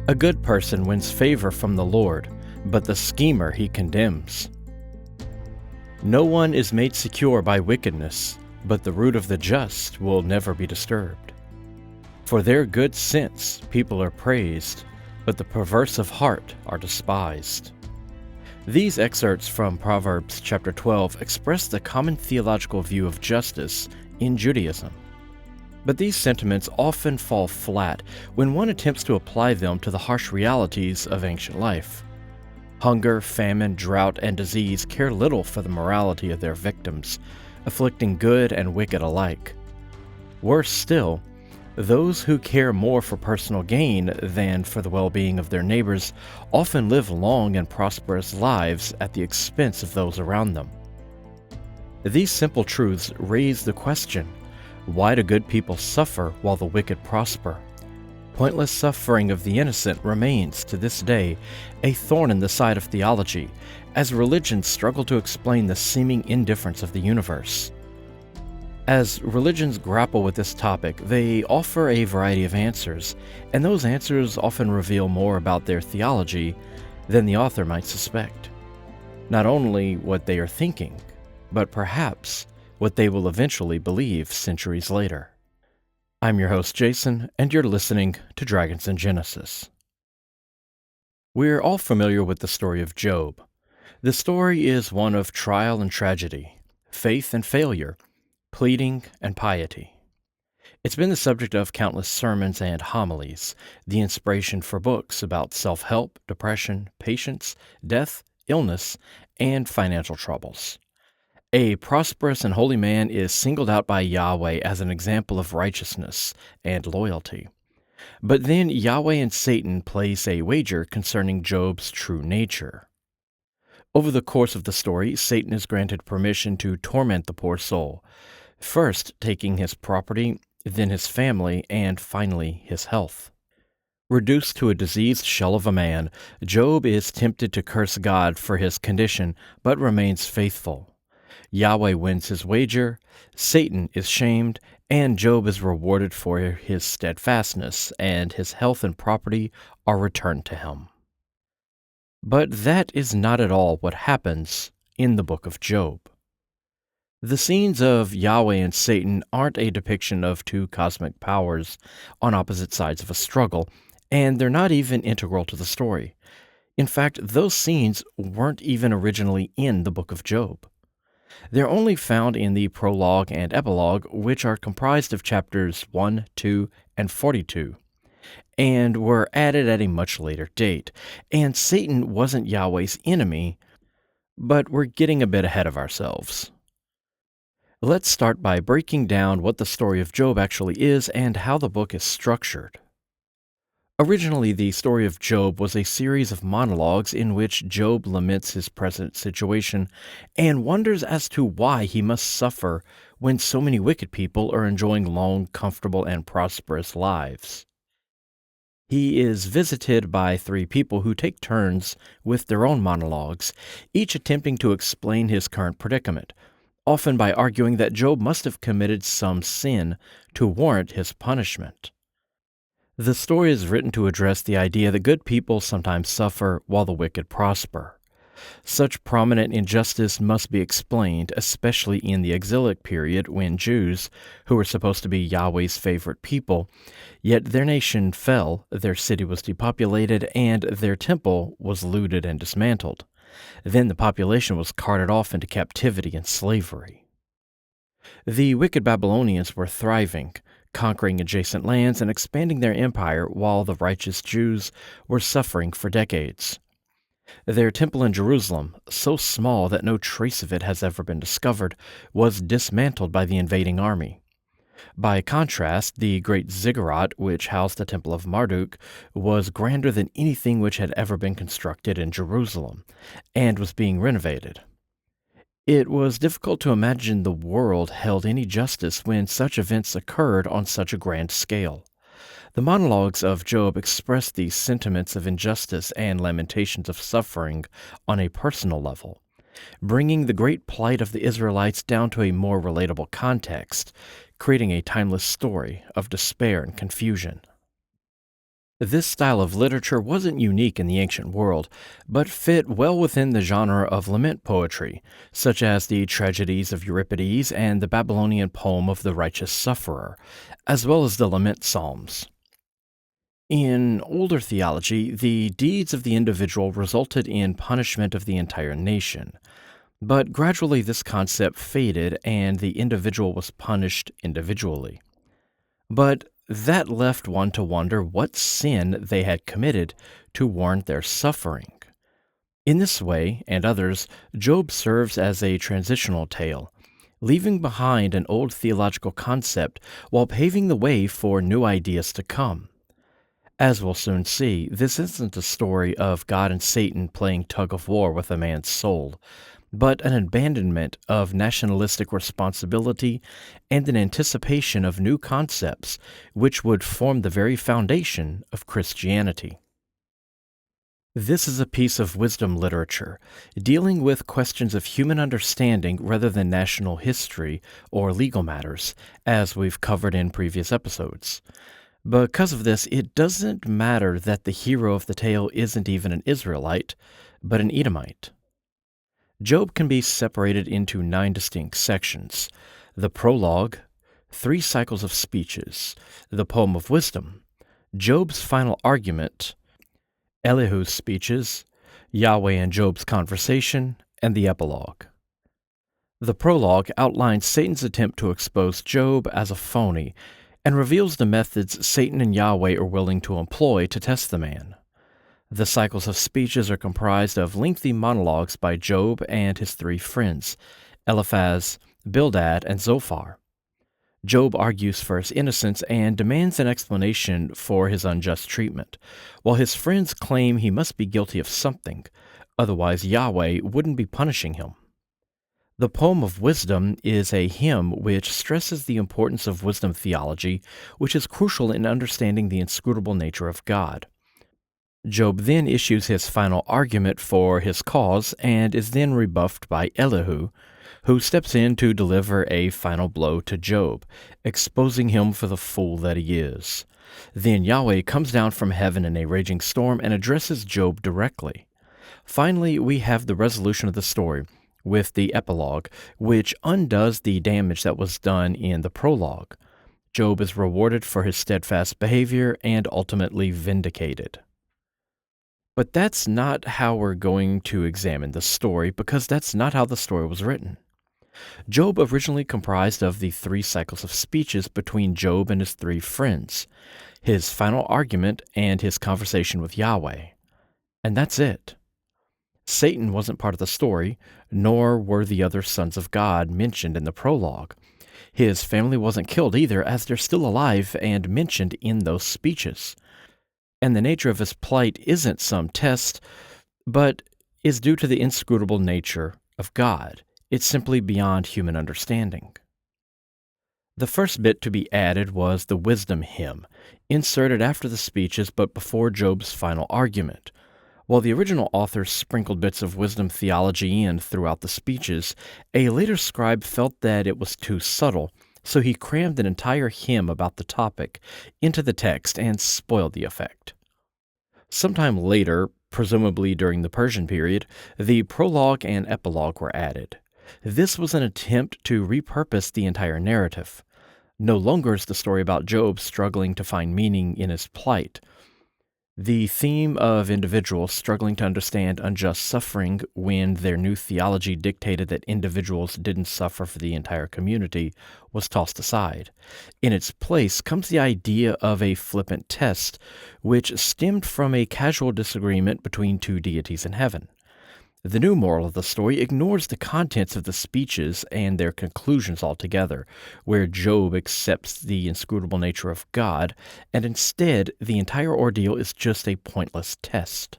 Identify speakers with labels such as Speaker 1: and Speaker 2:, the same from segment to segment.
Speaker 1: A good person wins favor from the Lord, but the schemer he condemns. No one is made secure by wickedness, but the root of the just will never be disturbed. For their good sense people are praised, but the perverse of heart are despised. These excerpts from Proverbs chapter 12 express the common theological view of justice in Judaism. But these sentiments often fall flat when one attempts to apply them to the harsh realities of ancient life. Hunger, famine, drought, and disease care little for the morality of their victims, afflicting good and wicked alike. Worse still, those who care more for personal gain than for the well-being of their neighbors often live long and prosperous lives at the expense of those around them. These simple truths raise the question, why do good people suffer while the wicked prosper? Pointless suffering of the innocent remains, to this day, a thorn in the side of theology, as religions struggle to explain the seeming indifference of the universe. As religions grapple with this topic, they offer a variety of answers, and those answers often reveal more about their theology than the author might suspect. Not only what they are thinking, but perhaps what they will eventually believe centuries later. I'm your host, Jason, and you're listening to Dragons and Genesis. We're all familiar with the story of Job. The story is one of trial and tragedy, faith and failure, pleading and piety. It's been the subject of countless sermons and homilies, the inspiration for books about self-help, depression, patience, death, illness, and financial troubles. A prosperous and holy man is singled out by Yahweh as an example of righteousness and loyalty. But then Yahweh and Satan place a wager concerning Job's true nature. Over the course of the story, Satan is granted permission to torment the poor soul, first taking his property, then his family, and finally his health. Reduced to a diseased shell of a man, Job is tempted to curse God for his condition, but remains faithful. Yahweh wins his wager, Satan is shamed, and Job is rewarded for his steadfastness, and his health and property are returned to him. But that is not at all what happens in the book of Job. The scenes of Yahweh and Satan aren't a depiction of two cosmic powers on opposite sides of a struggle, and they're not even integral to the story. In fact, those scenes weren't even originally in the book of Job. They're only found in the prologue and epilogue, which are comprised of chapters 1, 2, and 42, and were added at a much later date. And Satan wasn't Yahweh's enemy, but we're getting a bit ahead of ourselves. Let's start by breaking down what the story of Job actually is and how the book is structured. Originally, the story of Job was a series of monologues in which Job laments his present situation and wonders as to why he must suffer when so many wicked people are enjoying long, comfortable, and prosperous lives. He is visited by three people who take turns with their own monologues, each attempting to explain his current predicament, often by arguing that Job must have committed some sin to warrant his punishment. The story is written to address the idea that good people sometimes suffer while the wicked prosper. Such prominent injustice must be explained, especially in the exilic period when Jews, who were supposed to be Yahweh's favorite people, yet their nation fell, their city was depopulated, and their temple was looted and dismantled. Then the population was carted off into captivity and slavery. The wicked Babylonians were thriving, conquering adjacent lands and expanding their empire while the righteous Jews were suffering for decades. Their temple in Jerusalem, so small that no trace of it has ever been discovered, was dismantled by the invading army. By contrast, the great ziggurat, which housed the temple of Marduk, was grander than anything which had ever been constructed in Jerusalem, and was being renovated. It was difficult to imagine the world held any justice when such events occurred on such a grand scale. The monologues of Job express these sentiments of injustice and lamentations of suffering on a personal level, bringing the great plight of the Israelites down to a more relatable context, creating a timeless story of despair and confusion. This style of literature wasn't unique in the ancient world, but fit well within the genre of lament poetry, such as the tragedies of Euripides and the Babylonian poem of the righteous sufferer, as well as the lament psalms. In older theology, the deeds of the individual resulted in punishment of the entire nation. But gradually this concept faded and the individual was punished individually. But that left one to wonder what sin they had committed to warrant their suffering. In this way, and others, Job serves as a transitional tale, leaving behind an old theological concept while paving the way for new ideas to come. As we'll soon see, this isn't a story of God and Satan playing tug of war with a man's soul, but an abandonment of nationalistic responsibility and an anticipation of new concepts which would form the very foundation of Christianity. This is a piece of wisdom literature, dealing with questions of human understanding rather than national history or legal matters, as we've covered in previous episodes. Because of this, it doesn't matter that the hero of the tale isn't even an Israelite, but an Edomite. Job can be separated into 9 distinct sections: the prologue, 3 cycles of speeches, the poem of wisdom, Job's final argument, Elihu's speeches, Yahweh and Job's conversation, and the epilogue. The prologue outlines Satan's attempt to expose Job as a phony and reveals the methods Satan and Yahweh are willing to employ to test the man. The cycles of speeches are comprised of lengthy monologues by Job and his 3 friends, Eliphaz, Bildad, and Zophar. Job argues for his innocence and demands an explanation for his unjust treatment, while his friends claim he must be guilty of something, otherwise Yahweh wouldn't be punishing him. The poem of wisdom is a hymn which stresses the importance of wisdom theology, which is crucial in understanding the inscrutable nature of God. Job then issues his final argument for his cause and is then rebuffed by Elihu, who steps in to deliver a final blow to Job, exposing him for the fool that he is. Then Yahweh comes down from heaven in a raging storm and addresses Job directly. Finally, we have the resolution of the story, with the epilogue, which undoes the damage that was done in the prologue. Job is rewarded for his steadfast behavior and ultimately vindicated. But that's not how we're going to examine the story, because that's not how the story was written. Job originally comprised of the 3 cycles of speeches between Job and his 3 friends, his final argument, and his conversation with Yahweh. And that's it. Satan wasn't part of the story, nor were the other sons of God mentioned in the prologue. His family wasn't killed either, as they're still alive and mentioned in those speeches. And the nature of his plight isn't some test, but is due to the inscrutable nature of God. It's simply beyond human understanding. The first bit to be added was the wisdom hymn, inserted after the speeches but before Job's final argument. While the original authors sprinkled bits of wisdom theology in throughout the speeches, a later scribe felt that it was too subtle, so he crammed an entire hymn about the topic into the text and spoiled the effect. Sometime later, presumably during the Persian period, the prologue and epilogue were added. This was an attempt to repurpose the entire narrative. No longer is the story about Job struggling to find meaning in his plight. The theme of individuals struggling to understand unjust suffering when their new theology dictated that individuals didn't suffer for the entire community was tossed aside. In its place comes the idea of a flippant test, which stemmed from a casual disagreement between 2 deities in heaven. The new moral of the story ignores the contents of the speeches and their conclusions altogether, where Job accepts the inscrutable nature of God, and instead the entire ordeal is just a pointless test.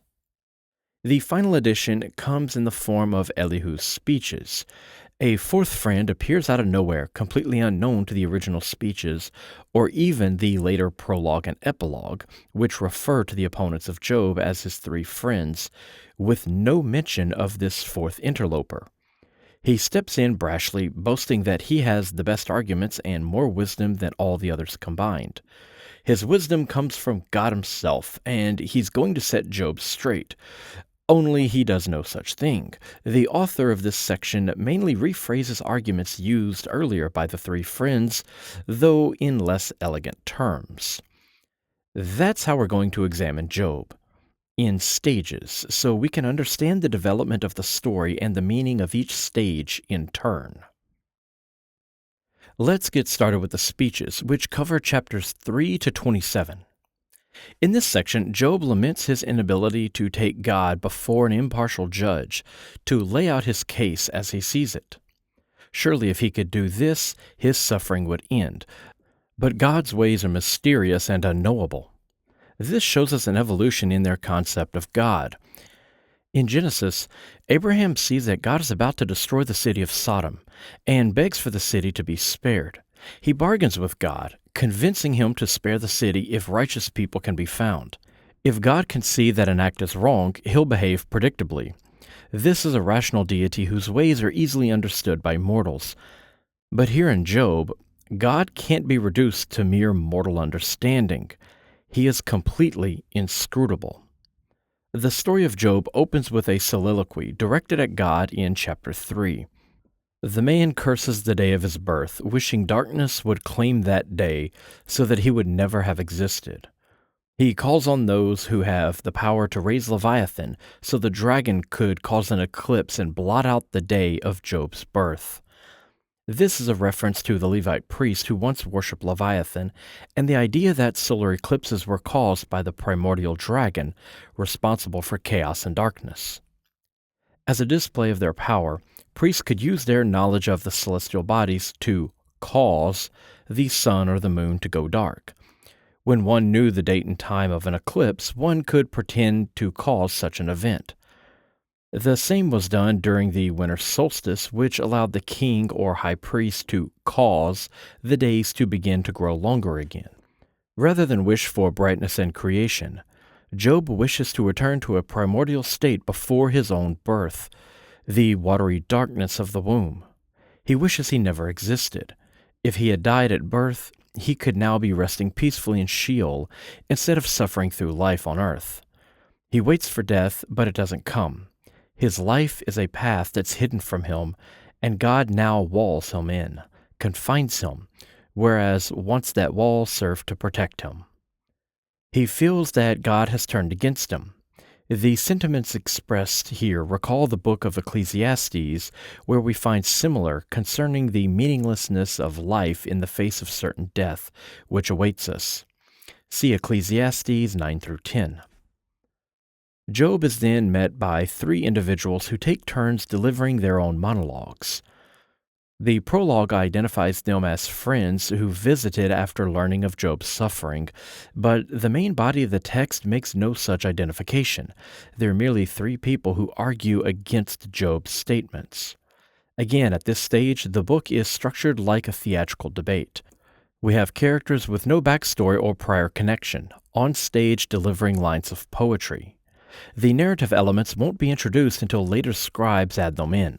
Speaker 1: The final edition comes in the form of Elihu's speeches. A 4th friend appears out of nowhere, completely unknown to the original speeches, or even the later prologue and epilogue, which refer to the opponents of Job as his 3 friends, with no mention of this 4th interloper. He steps in brashly, boasting that he has the best arguments and more wisdom than all the others combined. His wisdom comes from God himself, and he's going to set Job straight. Only he does no such thing. The author of this section mainly rephrases arguments used earlier by the three friends, though in less elegant terms. That's how we're going to examine Job, in stages, so we can understand the development of the story and the meaning of each stage in turn. Let's get started with the speeches, which cover chapters 3 to 27. In this section, Job laments his inability to take God before an impartial judge, to lay out his case as he sees it. Surely if he could do this, his suffering would end. But God's ways are mysterious and unknowable. This shows us an evolution in their concept of God. In Genesis, Abraham sees that God is about to destroy the city of Sodom, and begs for the city to be spared. He bargains with God, convincing him to spare the city if righteous people can be found. If God can see that an act is wrong, he'll behave predictably. This is a rational deity whose ways are easily understood by mortals. But here in Job, God can't be reduced to mere mortal understanding. He is completely inscrutable. The story of Job opens with a soliloquy directed at God in chapter 3. The man curses the day of his birth, wishing darkness would claim that day so that he would never have existed. He calls on those who have the power to raise Leviathan so the dragon could cause an eclipse and blot out the day of Job's birth. This is a reference to the Levite priest who once worshipped Leviathan, and the idea that solar eclipses were caused by the primordial dragon, responsible for chaos and darkness. As a display of their power, priests could use their knowledge of the celestial bodies to cause the sun or the moon to go dark. When one knew the date and time of an eclipse, one could pretend to cause such an event. The same was done during the winter solstice, which allowed the king or high priest to cause the days to begin to grow longer again. Rather than wish for brightness and creation, Job wishes to return to a primordial state before his own birth, the watery darkness of the womb. He wishes he never existed. If he had died at birth, he could now be resting peacefully in Sheol instead of suffering through life on earth. He waits for death, but it doesn't come. His life is a path that's hidden from him, and God now walls him in, confines him, whereas once that wall served to protect him. He feels that God has turned against him. The sentiments expressed here recall the book of Ecclesiastes, where we find similar concerning the meaninglessness of life in the face of certain death, which awaits us. See Ecclesiastes 9 through 10. Job is then met by three individuals who take turns delivering their own monologues. The prologue identifies them as friends who visited after learning of Job's suffering, but the main body of the text makes no such identification. They're merely three people who argue against Job's statements. Again, at this stage, the book is structured like a theatrical debate. We have characters with no backstory or prior connection, on stage delivering lines of poetry. The narrative elements won't be introduced until later scribes add them in.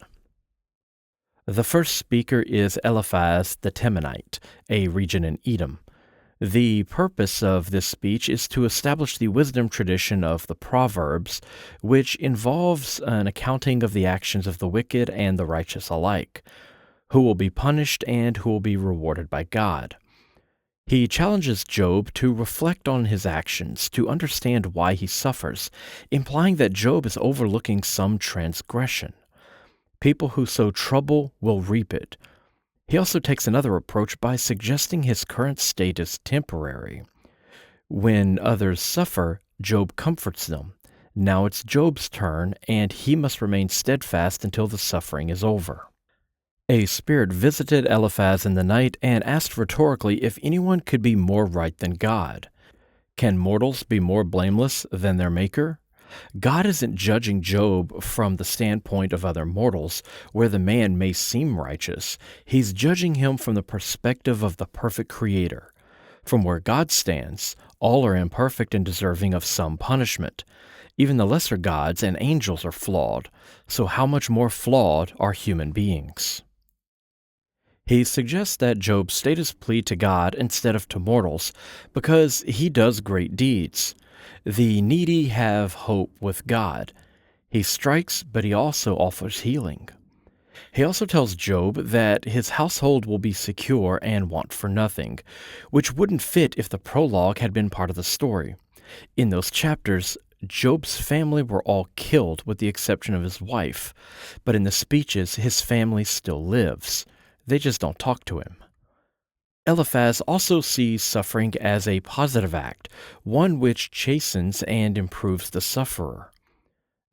Speaker 1: The first speaker is Eliphaz the Temanite, a region in Edom. The purpose of this speech is to establish the wisdom tradition of the Proverbs, which involves an accounting of the actions of the wicked and the righteous alike, who will be punished and who will be rewarded by God. He challenges Job to reflect on his actions, to understand why he suffers, implying that Job is overlooking some transgression. People who sow trouble will reap it. He also takes another approach by suggesting his current state is temporary. When others suffer, Job comforts them. Now it's Job's turn, and he must remain steadfast until the suffering is over. A spirit visited Eliphaz in the night and asked rhetorically if anyone could be more right than God. Can mortals be more blameless than their Maker? God isn't judging Job from the standpoint of other mortals, where the man may seem righteous. He's judging him from the perspective of the perfect Creator. From where God stands, all are imperfect and deserving of some punishment. Even the lesser gods and angels are flawed, so how much more flawed are human beings? He suggests that Job state his plea to God instead of to mortals because he does great deeds. The needy have hope with God. He strikes, but he also offers healing. He also tells Job that his household will be secure and want for nothing, which wouldn't fit if the prologue had been part of the story. In those chapters, Job's family were all killed with the exception of his wife, but in the speeches, his family still lives. They just don't talk to him. Eliphaz also sees suffering as a positive act, one which chastens and improves the sufferer.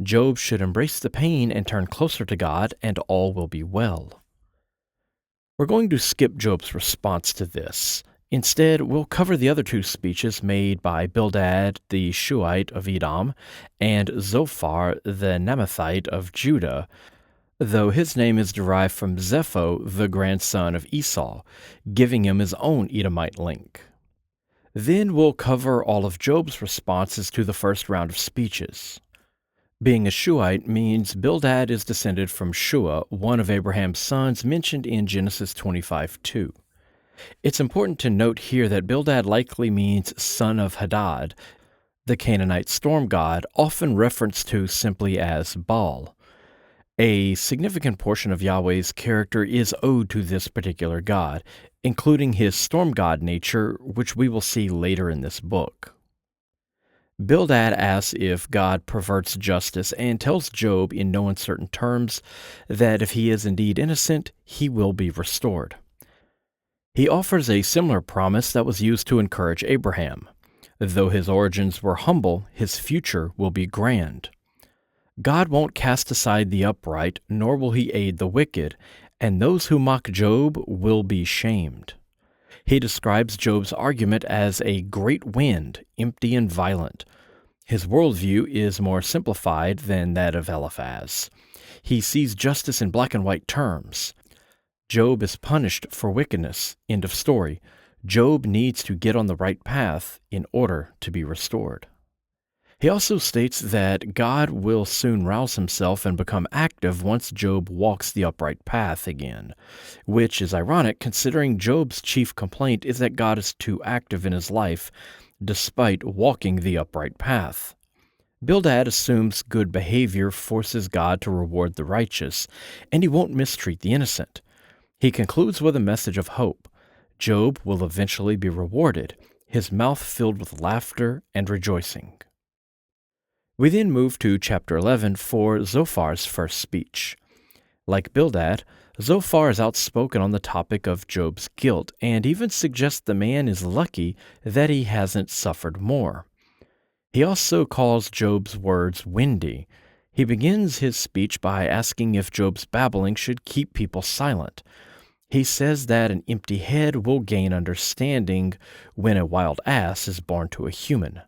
Speaker 1: Job should embrace the pain and turn closer to God, and all will be well. We're going to skip Job's response to this. Instead, we'll cover the other two speeches made by Bildad the Shuhite of Edom and Zophar the Naamathite of Judah, though his name is derived from Zepho, the grandson of Esau, giving him his own Edomite link. Then we'll cover all of Job's responses to the first round of speeches. Being a Shuhite means Bildad is descended from Shua, one of Abraham's sons mentioned in Genesis 25:2. It's important to note here that Bildad likely means son of Hadad, the Canaanite storm god, often referenced to simply as Baal. A significant portion of Yahweh's character is owed to this particular god, including his storm god nature, which we will see later in this book. Bildad asks if God perverts justice and tells Job in no uncertain terms that if he is indeed innocent, he will be restored. He offers a similar promise that was used to encourage Abraham. Though his origins were humble, his future will be grand. God won't cast aside the upright, nor will he aid the wicked, and those who mock Job will be shamed. He describes Job's argument as a great wind, empty and violent. His worldview is more simplified than that of Eliphaz. He sees justice in black and white terms. Job is punished for wickedness. End of story. Job needs to get on the right path in order to be restored. He also states that God will soon rouse himself and become active once Job walks the upright path again, which is ironic considering Job's chief complaint is that God is too active in his life despite walking the upright path. Bildad assumes good behavior forces God to reward the righteous, and he won't mistreat the innocent. He concludes with a message of hope. Job will eventually be rewarded, his mouth filled with laughter and rejoicing. We then move to chapter 11 for Zophar's first speech. Like Bildad, Zophar is outspoken on the topic of Job's guilt and even suggests the man is lucky that he hasn't suffered more. He also calls Job's words windy. He begins his speech by asking if Job's babbling should keep people silent. He says that an empty head will gain understanding when a wild ass is born to a human.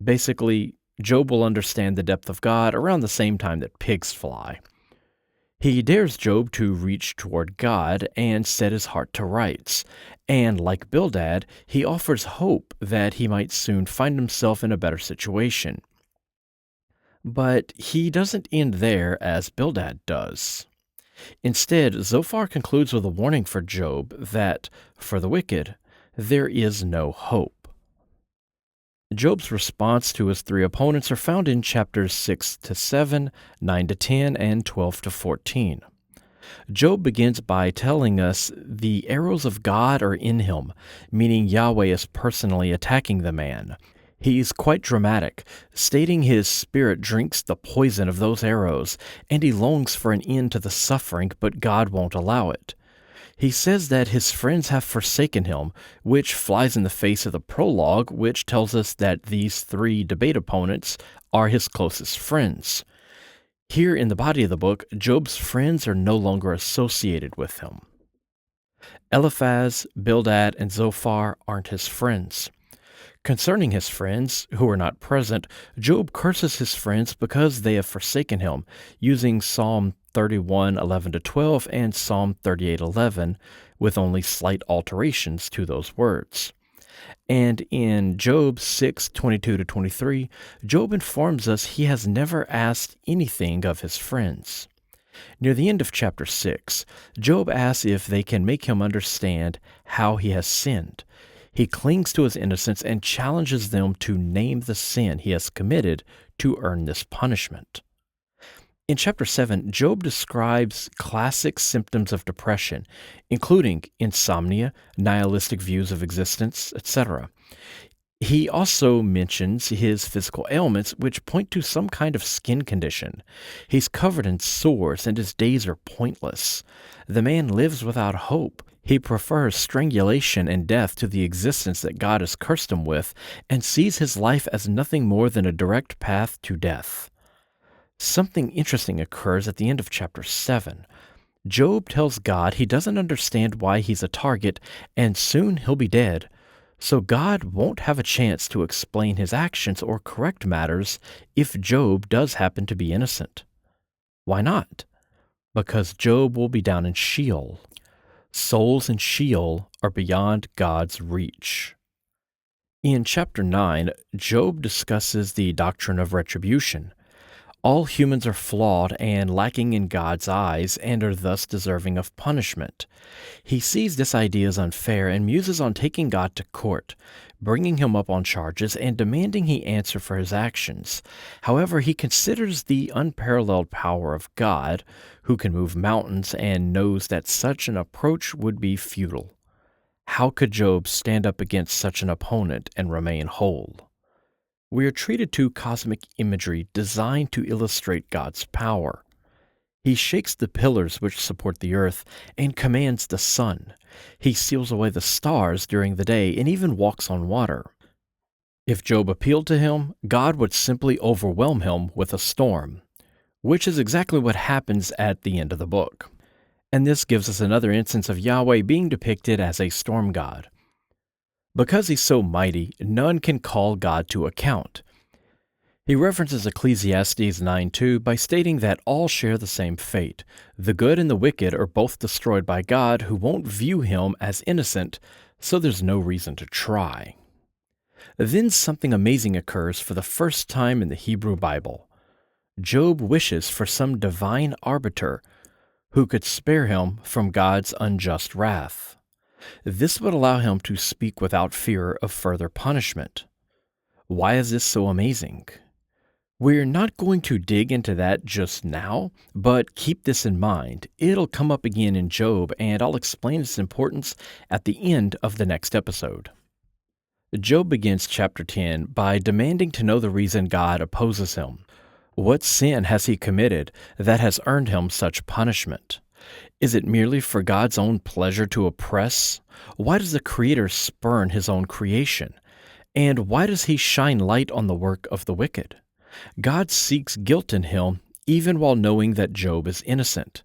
Speaker 1: Basically, Job will understand the depth of God around the same time that pigs fly. He dares Job to reach toward God and set his heart to rights, and like Bildad, he offers hope that he might soon find himself in a better situation. But he doesn't end there as Bildad does. Instead, Zophar concludes with a warning for Job that, for the wicked, there is no hope. Job's response to his three opponents are found in chapters 6 to 7, 9 to 10, and 12 to 14. Job begins by telling us the arrows of God are in him, meaning Yahweh is personally attacking the man. He's quite dramatic, stating his spirit drinks the poison of those arrows, and he longs for an end to the suffering, but God won't allow it. He says that his friends have forsaken him, which flies in the face of the prologue, which tells us that these three debate opponents are his closest friends. Here in the body of the book, Job's friends are no longer associated with him. Eliphaz, Bildad, and Zophar aren't his friends. Concerning his friends, who are not present, Job curses his friends because they have forsaken him, using Psalm 31:11-12 and Psalm 38:11, with only slight alterations to those words. And in Job 6:22-23, Job informs us he has never asked anything of his friends. Near the end of chapter 6, Job asks if they can make him understand how he has sinned. He clings to his innocence and challenges them to name the sin he has committed to earn this punishment. In chapter 7, Job describes classic symptoms of depression, including insomnia, nihilistic views of existence, etc. He also mentions his physical ailments, which point to some kind of skin condition. He's covered in sores, and his days are pointless. The man lives without hope. He prefers strangulation and death to the existence that God has cursed him with, and sees his life as nothing more than a direct path to death. Something interesting occurs at the end of chapter 7. Job tells God he doesn't understand why he's a target, and soon he'll be dead. So God won't have a chance to explain his actions or correct matters if Job does happen to be innocent. Why not? Because Job will be down in Sheol. Souls in Sheol are beyond God's reach. In chapter 9, Job discusses the doctrine of retribution. All humans are flawed and lacking in God's eyes and are thus deserving of punishment. He sees this idea as unfair and muses on taking God to court, bringing him up on charges and demanding he answer for his actions. However, he considers the unparalleled power of God, who can move mountains, and knows that such an approach would be futile. How could Job stand up against such an opponent and remain whole? We are treated to cosmic imagery designed to illustrate God's power. He shakes the pillars which support the earth and commands the sun. He seals away the stars during the day and even walks on water. If Job appealed to him, God would simply overwhelm him with a storm, which is exactly what happens at the end of the book. And this gives us another instance of Yahweh being depicted as a storm god. Because he's so mighty, none can call God to account. He references Ecclesiastes 9:2 by stating that all share the same fate. The good and the wicked are both destroyed by God, who won't view him as innocent, so there's no reason to try. Then something amazing occurs for the first time in the Hebrew Bible. Job wishes for some divine arbiter who could spare him from God's unjust wrath. This would allow him to speak without fear of further punishment. Why is this so amazing? We're not going to dig into that just now, but keep this in mind. It'll come up again in Job, and I'll explain its importance at the end of the next episode. Job begins chapter 10 by demanding to know the reason God opposes him. What sin has he committed that has earned him such punishment? Is it merely for God's own pleasure to oppress? Why does the Creator spurn his own creation? And why does he shine light on the work of the wicked? God seeks guilt in him, even while knowing that Job is innocent.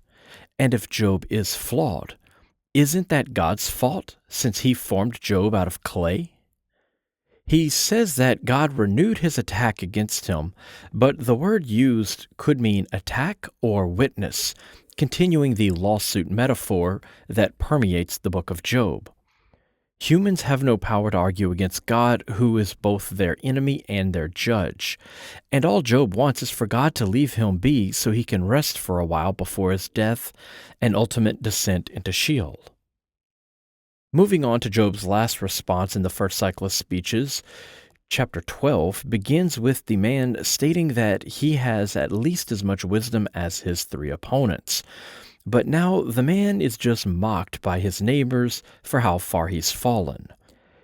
Speaker 1: And if Job is flawed, isn't that God's fault, since he formed Job out of clay? He says that God renewed his attack against him, but the word used could mean attack or witness, continuing the lawsuit metaphor that permeates the book of Job. Humans have no power to argue against God, who is both their enemy and their judge. And all Job wants is for God to leave him be so he can rest for a while before his death and ultimate descent into Sheol. Moving on to Job's last response in the first cycle of speeches, chapter 12 begins with the man stating that he has at least as much wisdom as his three opponents. But now the man is just mocked by his neighbors for how far he's fallen.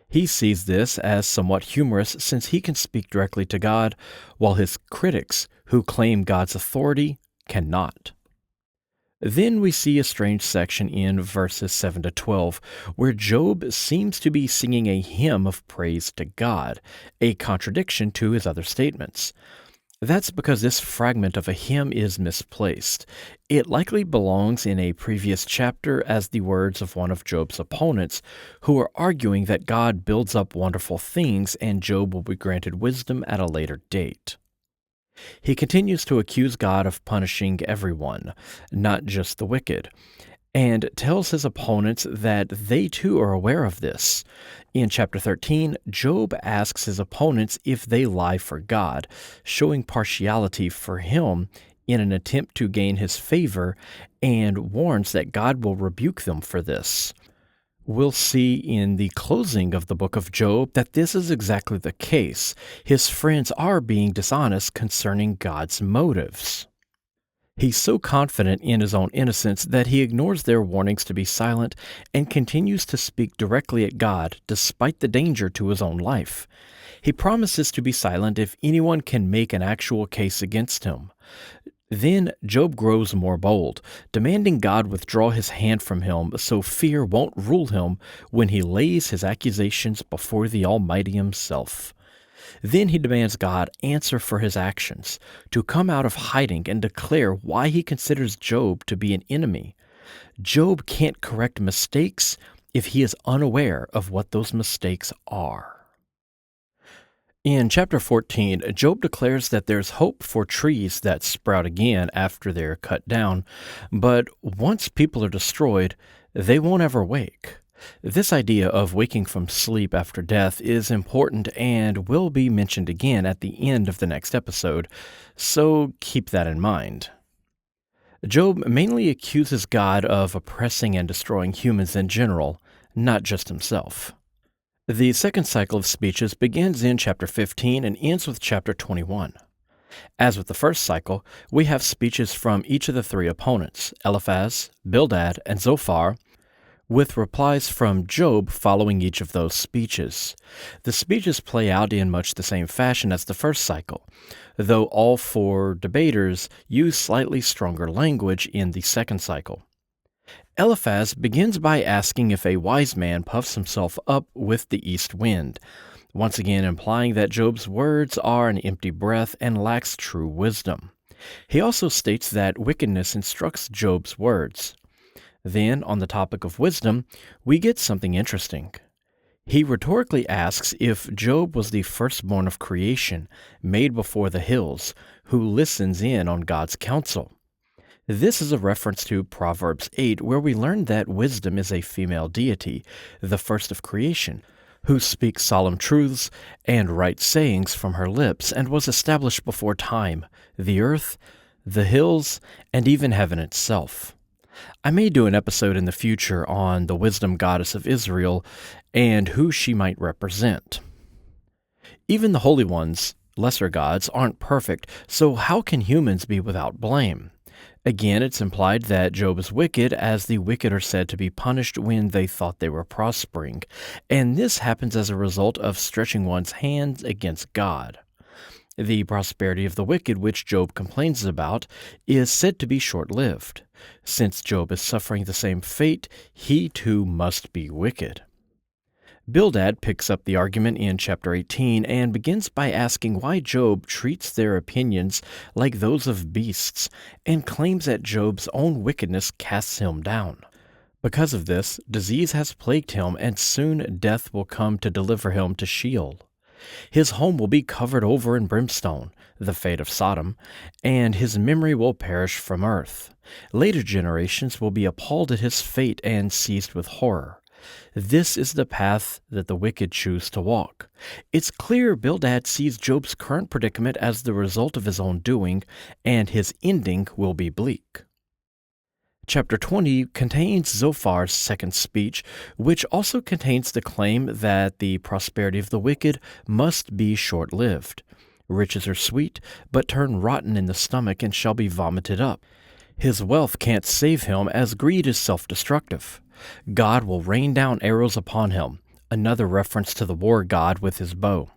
Speaker 1: He sees this as somewhat humorous since he can speak directly to God, while his critics, who claim God's authority, cannot. Then we see a strange section in verses 7 to 12, where Job seems to be singing a hymn of praise to God, a contradiction to his other statements. That's because this fragment of a hymn is misplaced. It likely belongs in a previous chapter as the words of one of Job's opponents, who are arguing that God builds up wonderful things and Job will be granted wisdom at a later date. He continues to accuse God of punishing everyone, not just the wicked, and tells his opponents that they too are aware of this. In chapter 13, Job asks his opponents if they lie for God, showing partiality for him in an attempt to gain his favor and warns that God will rebuke them for this. We'll see in the closing of the book of Job that this is exactly the case. His friends are being dishonest concerning God's motives. He's so confident in his own innocence that he ignores their warnings to be silent and continues to speak directly at God despite the danger to his own life. He promises to be silent if anyone can make an actual case against him. Then Job grows more bold, demanding God withdraw his hand from him so fear won't rule him when he lays his accusations before the Almighty himself. Then he demands God answer for his actions, to come out of hiding and declare why he considers Job to be an enemy. Job can't correct mistakes if he is unaware of what those mistakes are. In chapter 14, Job declares that there's hope for trees that sprout again after they're cut down, but once people are destroyed, they won't ever wake. This idea of waking from sleep after death is important and will be mentioned again at the end of the next episode, so keep that in mind. Job mainly accuses God of oppressing and destroying humans in general, not just himself. The second cycle of speeches begins in chapter 15 and ends with chapter 21. As with the first cycle, we have speeches from each of the three opponents, Eliphaz, Bildad, and Zophar, with replies from Job following each of those speeches. The speeches play out in much the same fashion as the first cycle, though all four debaters use slightly stronger language in the second cycle. Eliphaz begins by asking if a wise man puffs himself up with the east wind, once again implying that Job's words are an empty breath and lacks true wisdom. He also states that wickedness instructs Job's words. Then, on the topic of wisdom, we get something interesting. He rhetorically asks if Job was the firstborn of creation, made before the hills, who listens in on God's counsel. This is a reference to Proverbs 8, where we learn that wisdom is a female deity, the first of creation, who speaks solemn truths and right sayings from her lips, and was established before time, the earth, the hills, and even heaven itself. I may do an episode in the future on the wisdom goddess of Israel and who she might represent. Even the holy ones, lesser gods, aren't perfect, so how can humans be without blame? Again, it's implied that Job is wicked, as the wicked are said to be punished when they thought they were prospering, and this happens as a result of stretching one's hands against God. The prosperity of the wicked, which Job complains about, is said to be short-lived. Since Job is suffering the same fate, he too must be wicked. Bildad picks up the argument in chapter 18 and begins by asking why Job treats their opinions like those of beasts and claims that Job's own wickedness casts him down. Because of this, disease has plagued him, and soon death will come to deliver him to Sheol. His home will be covered over in brimstone, the fate of Sodom, and his memory will perish from earth. Later generations will be appalled at his fate and seized with horror. This is the path that the wicked choose to walk. It's clear Bildad sees Job's current predicament as the result of his own doing, and his ending will be bleak. Chapter 20 contains Zophar's second speech, which also contains the claim that the prosperity of the wicked must be short-lived. Riches are sweet, but turn rotten in the stomach and shall be vomited up. His wealth can't save him, as greed is self-destructive. God will rain down arrows upon him, another reference to the war god with his bow.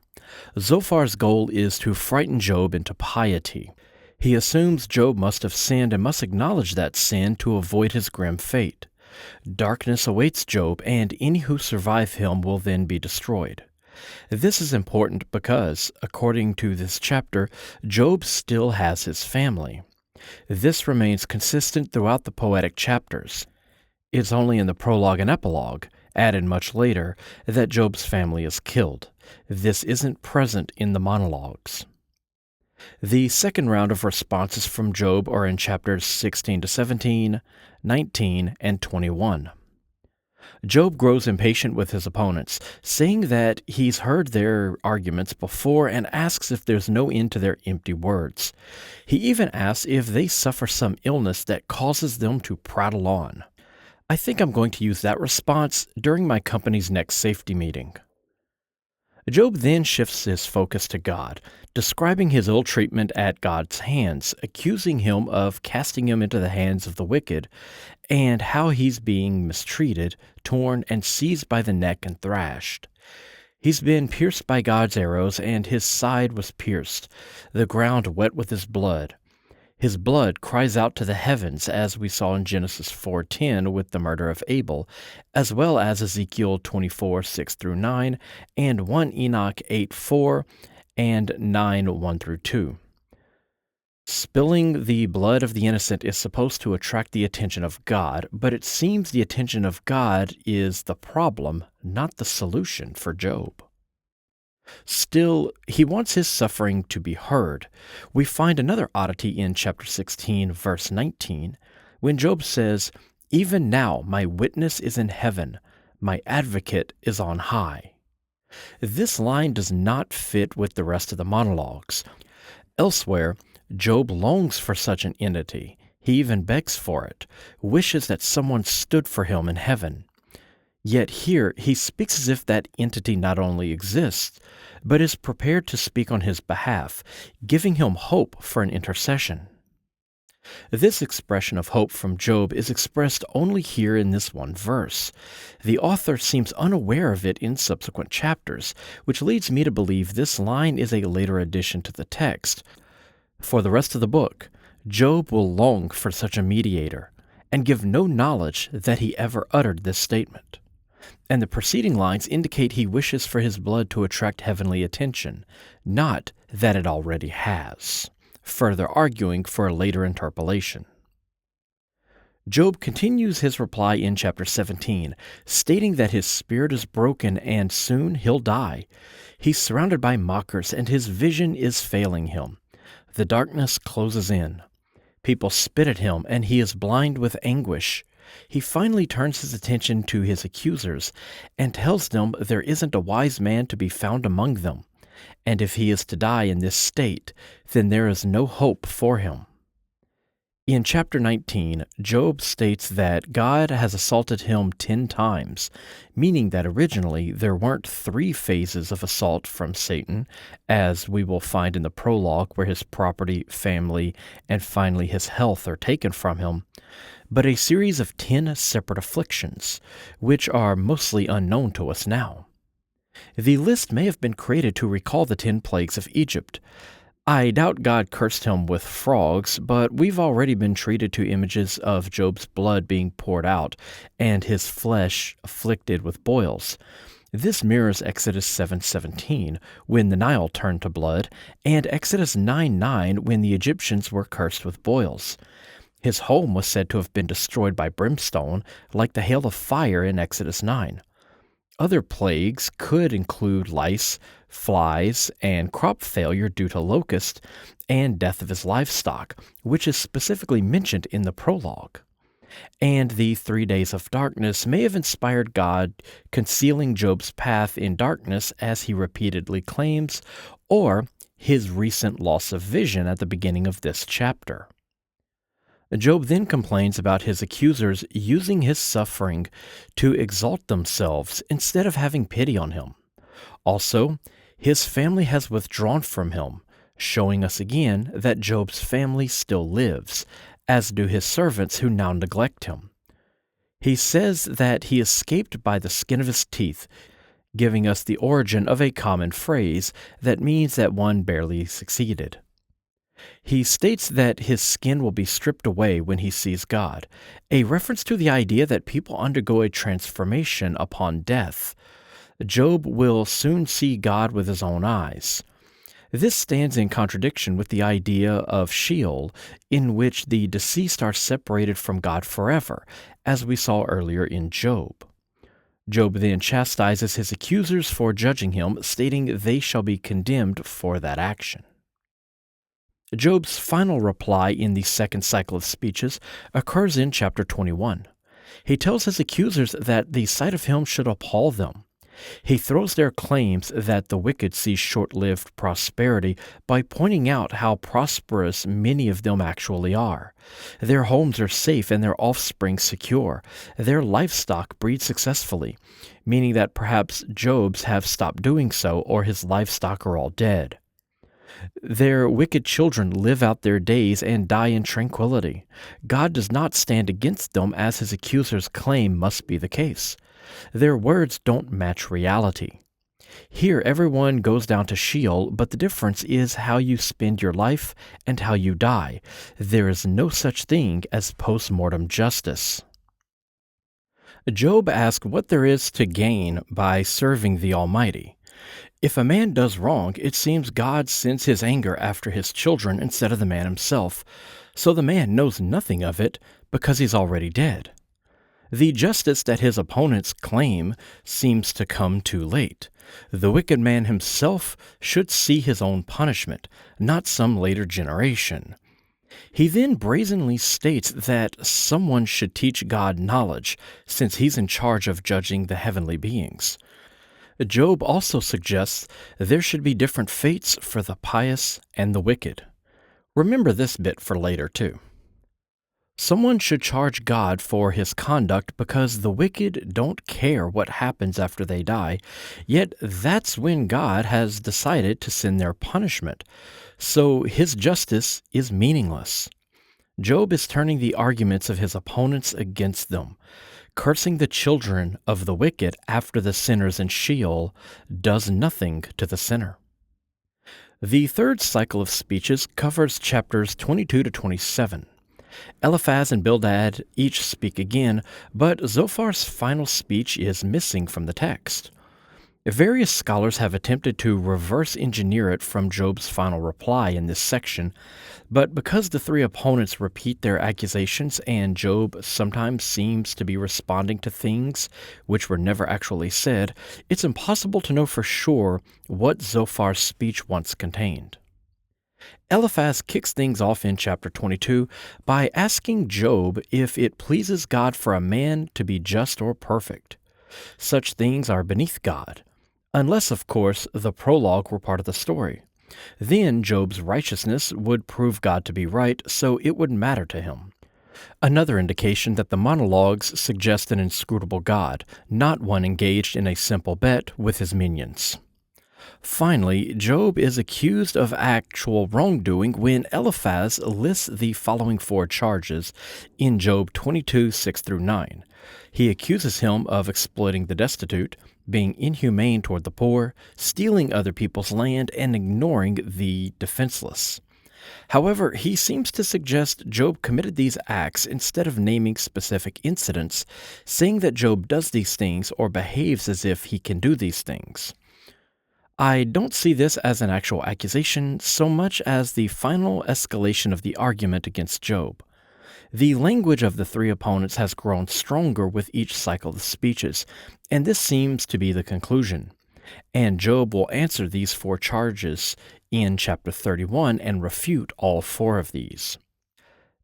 Speaker 1: Zophar's goal is to frighten Job into piety. He assumes Job must have sinned and must acknowledge that sin to avoid his grim fate. Darkness awaits Job, and any who survive him will then be destroyed. This is important because, according to this chapter, Job still has his family. This remains consistent throughout the poetic chapters. It's only in the prologue and epilogue, added much later, that Job's family is killed. This isn't present in the monologues. The second round of responses from Job are in chapters 16 to 17, 19, and 21. Job grows impatient with his opponents, saying that he's heard their arguments before and asks if there's no end to their empty words. He even asks if they suffer some illness that causes them to prattle on. I think I'm going to use that response during my company's next safety meeting. Job then shifts his focus to God, describing his ill treatment at God's hands, accusing him of casting him into the hands of the wicked, and how he's being mistreated, torn, and seized by the neck and thrashed. He's been pierced by God's arrows, and his side was pierced, the ground wet with his blood. His blood cries out to the heavens, as we saw in Genesis 4:10 with the murder of Abel, as well as Ezekiel 24:6-9, and 1 Enoch 8:4 and 9:1-2. Spilling the blood of the innocent is supposed to attract the attention of God, but it seems the attention of God is the problem, not the solution for Job. Still, he wants his suffering to be heard. We find another oddity in chapter 16, verse 19, when Job says, "Even now my witness is in heaven, my advocate is on high." This line does not fit with the rest of the monologues. Elsewhere, Job longs for such an entity. He even begs for it, wishes that someone stood for him in heaven. Yet here he speaks as if that entity not only exists, but is prepared to speak on his behalf, giving him hope for an intercession. This expression of hope from Job is expressed only here in this one verse. The author seems unaware of it in subsequent chapters, which leads me to believe this line is a later addition to the text. For the rest of the book, Job will long for such a mediator, and give no knowledge that he ever uttered this statement. And the preceding lines indicate he wishes for his blood to attract heavenly attention, not that it already has, further arguing for a later interpolation. Job continues his reply in chapter 17, stating that his spirit is broken and soon he'll die. He's surrounded by mockers and his vision is failing him. The darkness closes in. People spit at him and he is blind with anguish. He finally turns his attention to his accusers and tells them there isn't a wise man to be found among them, and if he is to die in this state, then there is no hope for him. In chapter 19, Job states that God has assaulted him 10 times, meaning that originally there weren't 3 phases of assault from Satan, as we will find in the prologue where his property, family, and finally his health are taken from him, but a series of 10 separate afflictions, which are mostly unknown to us now. The list may have been created to recall the 10 plagues of Egypt. I doubt God cursed him with frogs, but we've already been treated to images of Job's blood being poured out and his flesh afflicted with boils. This mirrors Exodus 7:17, when the Nile turned to blood, and Exodus 9:9, when the Egyptians were cursed with boils. His home was said to have been destroyed by brimstone, like the hail of fire in Exodus 9. Other plagues could include lice, flies, and crop failure due to locust, and death of his livestock, which is specifically mentioned in the prologue. And the 3 days of darkness may have inspired God concealing Job's path in darkness, as he repeatedly claims, or his recent loss of vision at the beginning of this chapter. Job then complains about his accusers using his suffering to exalt themselves instead of having pity on him. Also, his family has withdrawn from him, showing us again that Job's family still lives, as do his servants who now neglect him. He says that he escaped by the skin of his teeth, giving us the origin of a common phrase that means that one barely succeeded. He states that his skin will be stripped away when he sees God, a reference to the idea that people undergo a transformation upon death. Job will soon see God with his own eyes. This stands in contradiction with the idea of Sheol, in which the deceased are separated from God forever, as we saw earlier in Job. Job then chastises his accusers for judging him, stating they shall be condemned for that action. Job's final reply in the second cycle of speeches occurs in chapter 21. He tells his accusers that the sight of him should appall them. He throws their claims that the wicked see short-lived prosperity by pointing out how prosperous many of them actually are. Their homes are safe and their offspring secure. Their livestock breeds successfully, meaning that perhaps Job's have stopped doing so or his livestock are all dead. Their wicked children live out their days and die in tranquility. God does not stand against them as his accusers claim must be the case. Their words don't match reality. Here, everyone goes down to Sheol, but the difference is how you spend your life and how you die. There is no such thing as post-mortem justice. Job asks what there is to gain by serving the Almighty. If a man does wrong, it seems God sends his anger after his children instead of the man himself, so the man knows nothing of it because he's already dead. The justice that his opponents claim seems to come too late. The wicked man himself should see his own punishment, not some later generation. He then brazenly states that someone should teach God knowledge, since he's in charge of judging the heavenly beings. Job also suggests there should be different fates for the pious and the wicked. Remember this bit for later, too. Someone should charge God for his conduct because the wicked don't care what happens after they die, yet that's when God has decided to send their punishment, so his justice is meaningless. Job is turning the arguments of his opponents against them. Cursing the children of the wicked after the sinners in Sheol does nothing to the sinner. The third cycle of speeches covers chapters 22 to 27. Eliphaz and Bildad each speak again, but Zophar's final speech is missing from the text. Various scholars have attempted to reverse engineer it from Job's final reply in this section, but because the three opponents repeat their accusations and Job sometimes seems to be responding to things which were never actually said, it's impossible to know for sure what Zophar's speech once contained. Eliphaz kicks things off in chapter 22 by asking Job if it pleases God for a man to be just or perfect. Such things are beneath God, unless, of course, the prologue were part of the story. Then Job's righteousness would prove God to be right, so it would matter to him. Another indication that the monologues suggest an inscrutable God, not one engaged in a simple bet with his minions. Finally, Job is accused of actual wrongdoing when Eliphaz lists the following four charges in Job 22, 6-9. He accuses him of exploiting the destitute, being inhumane toward the poor, stealing other people's land, and ignoring the defenseless. However, he seems to suggest Job committed these acts instead of naming specific incidents, saying that Job does these things or behaves as if he can do these things. I don't see this as an actual accusation so much as the final escalation of the argument against Job. The language of the three opponents has grown stronger with each cycle of speeches, and this seems to be the conclusion. And Job will answer these four charges in chapter 31 and refute all four of these.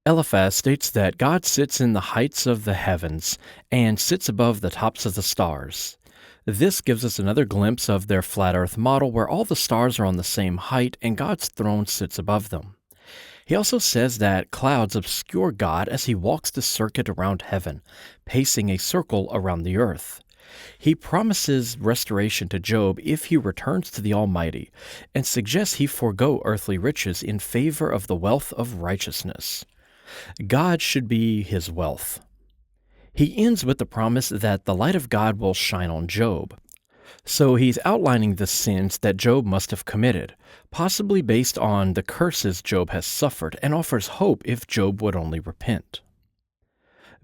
Speaker 1: Eliphaz states that God sits in the heights of the heavens and sits above the tops of the stars. This gives us another glimpse of their flat earth model where all the stars are on the same height and God's throne sits above them. He also says that clouds obscure God as he walks the circuit around heaven, pacing a circle around the earth. He promises restoration to Job if he returns to the Almighty, and suggests he forego earthly riches in favor of the wealth of righteousness. God should be his wealth. He ends with the promise that the light of God will shine on Job. So he's outlining the sins that Job must have committed, possibly based on the curses Job has suffered, and offers hope if Job would only repent.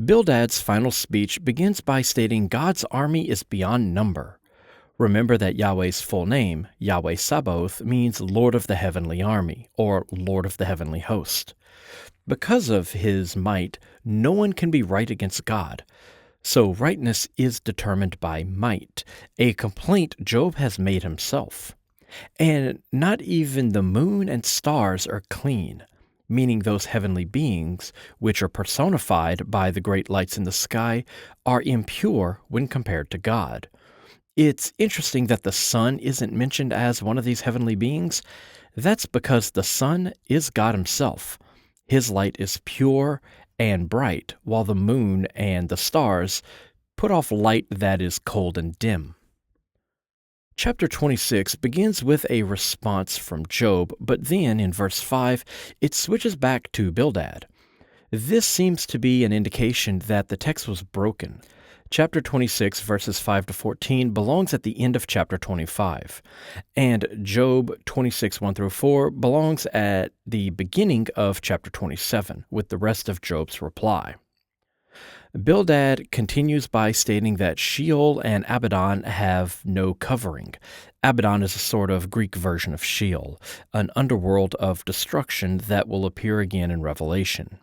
Speaker 1: Bildad's final speech begins by stating God's army is beyond number. Remember that Yahweh's full name, Yahweh Sabaoth, means Lord of the Heavenly Army, or Lord of the Heavenly Host. Because of his might, no one can be right against God. So rightness is determined by might, a complaint Job has made himself. And not even the moon and stars are clean. meaning those heavenly beings, which are personified by the great lights in the sky, are impure when compared to God. It's interesting that the sun isn't mentioned as one of these heavenly beings. That's because the sun is God himself. His light is pure and bright, while the moon and the stars put off light that is cold and dim. Chapter 26 begins with a response from Job, but then, in verse 5, it switches back to Bildad. This seems to be an indication that the text was broken. Chapter 26, verses 5 to 14, belongs at the end of chapter 25, and Job 26, 1 through 4 belongs at the beginning of chapter 27, with the rest of Job's reply. Bildad continues by stating that Sheol and Abaddon have no covering. Abaddon is a sort of Greek version of Sheol, an underworld of destruction that will appear again in Revelation.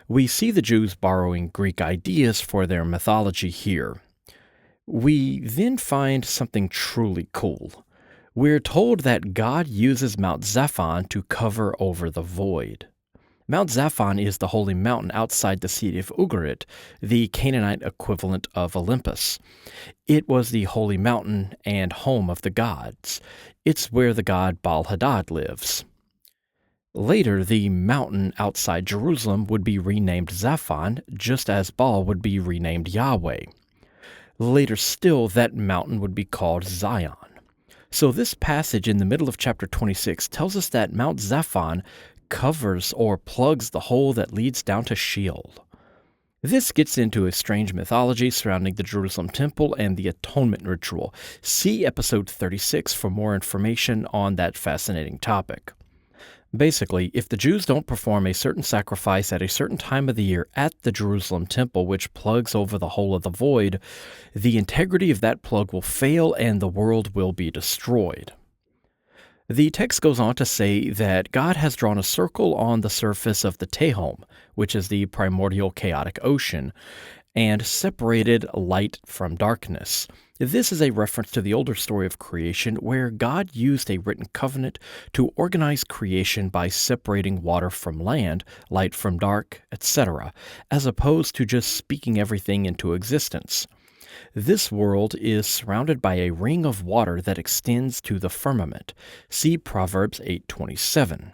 Speaker 1: We see the Jews borrowing Greek ideas for their mythology here. We then find something truly cool. We're told that God uses Mount Zaphon to cover over the void. Mount Zaphon is the holy mountain outside the city of Ugarit, the Canaanite equivalent of Olympus. It was the holy mountain and home of the gods. It's where the god Baal-Hadad lives. Later, the mountain outside Jerusalem would be renamed Zaphon, just as Baal would be renamed Yahweh. Later still, that mountain would be called Zion. So this passage in the middle of chapter 26 tells us that Mount Zaphon covers or plugs the hole that leads down to Sheol. This gets into a strange mythology surrounding the Jerusalem temple and the atonement ritual. See episode 36 for more information on that fascinating topic. Basically, if the Jews don't perform a certain sacrifice at a certain time of the year at the Jerusalem temple, which plugs over the hole of the void, the integrity of that plug will fail and the world will be destroyed. The text goes on to say that God has drawn a circle on the surface of the Tehom, which is the primordial chaotic ocean, and separated light from darkness. This is a reference to the older story of creation where God used a written covenant to organize creation by separating water from land, light from dark, etc., as opposed to just speaking everything into existence. This world is surrounded by a ring of water that extends to the firmament. See Proverbs 8:27.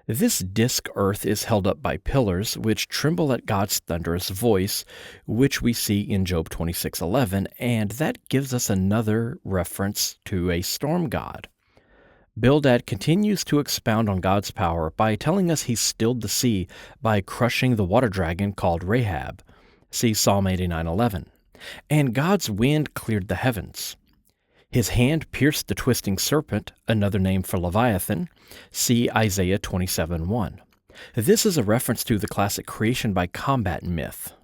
Speaker 1: This disk earth is held up by pillars, which tremble at God's thunderous voice, which we see in Job 26:11, and that gives us another reference to a storm god. Bildad continues to expound on God's power by telling us he stilled the sea by crushing the water dragon called Rahab. See Psalm 89:11. And God's wind cleared the heavens. His hand pierced the twisting serpent, another name for Leviathan. See Isaiah 27:1. This is a reference to the classic creation by combat myth.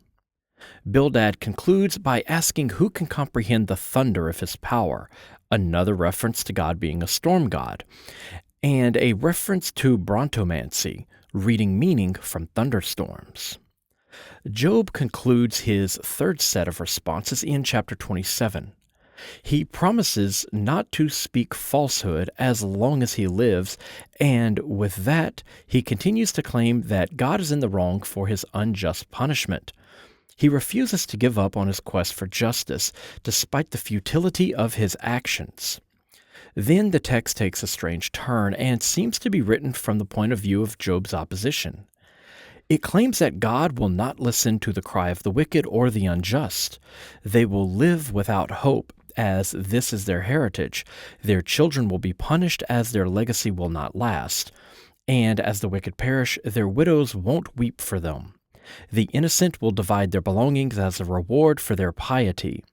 Speaker 1: Bildad concludes by asking who can comprehend the thunder of his power, another reference to God being a storm god, and a reference to brontomancy, reading meaning from thunderstorms. Job concludes his third set of responses in chapter 27. He promises not to speak falsehood as long as he lives, and with that, he continues to claim that God is in the wrong for his unjust punishment. He refuses to give up on his quest for justice, despite the futility of his actions. Then the text takes a strange turn and seems to be written from the point of view of Job's opposition. It claims that God will not listen to the cry of the wicked or the unjust. They will live without hope, as this is their heritage. Their children will be punished, as their legacy will not last. And as the wicked perish, their widows won't weep for them. The innocent will divide their belongings as a reward for their piety.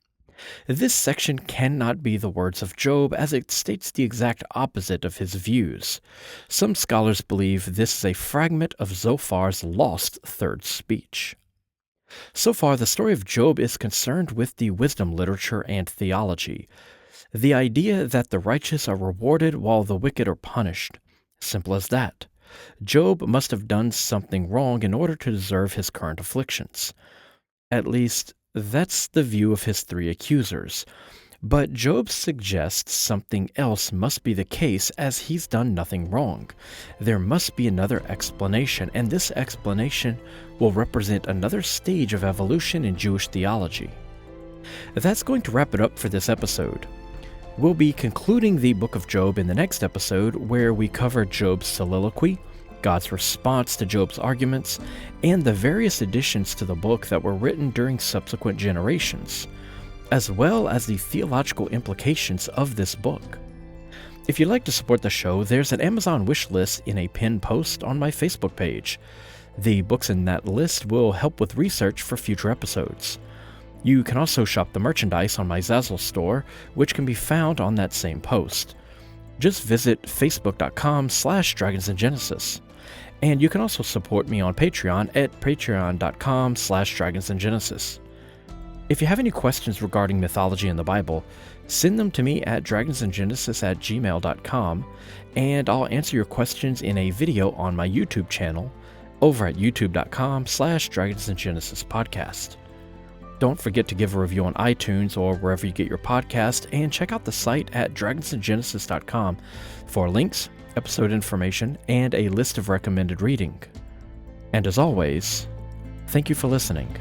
Speaker 1: This section cannot be the words of Job, as it states the exact opposite of his views. Some scholars believe this is a fragment of Zophar's lost third speech. So far, the story of Job is concerned with the wisdom literature and theology. The idea that the righteous are rewarded while the wicked are punished. Simple as that. Job must have done something wrong in order to deserve his current afflictions. At least, that's the view of his three accusers. But Job suggests something else must be the case as he's done nothing wrong. There must be another explanation, and this explanation will represent another stage of evolution in Jewish theology. That's going to wrap it up for this episode. We'll be concluding the book of Job in the next episode, where we cover Job's soliloquy, God's response to Job's arguments, and the various additions to the book that were written during subsequent generations, as well as the theological implications of this book. If you'd like to support the show, there's an Amazon wish list in a pinned post on my Facebook page. The books in that list will help with research for future episodes. You can also shop the merchandise on my Zazzle store, which can be found on that same post. Just visit facebook.com/dragonsandgenesis. And you can also support me on Patreon at patreon.com/dragonsandgenesis. If you have any questions regarding mythology in the Bible, send them to me at dragonsandgenesis@gmail.com, and I'll answer your questions in a video on my YouTube channel over at youtube.com/dragonsandgenesis podcast. Don't forget to give a review on iTunes or wherever you get your podcast, and check out the site at dragonsandgenesis.com for links, episode information, and a list of recommended reading. And as always, thank you for listening.